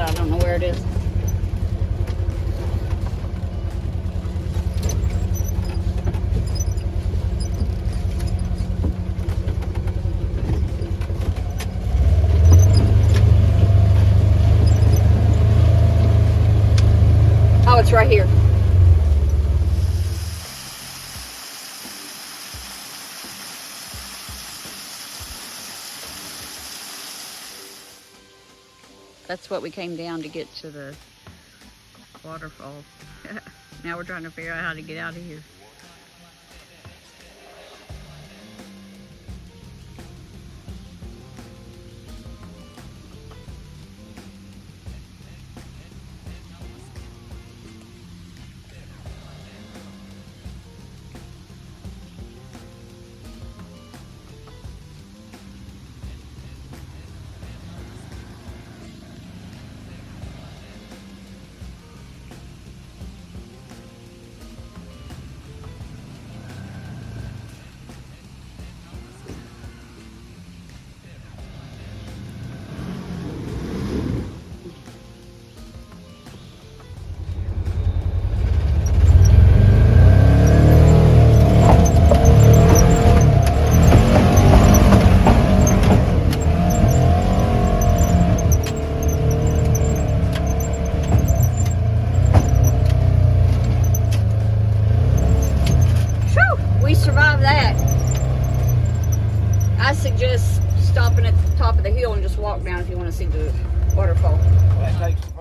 I don't know where it is. Oh, it's right here. That's what we came down to get to the waterfall. Now we're trying to figure out how to get out of here. We survived that. I suggest stopping at the top of the hill and just walk down if you want to see the waterfall. That takes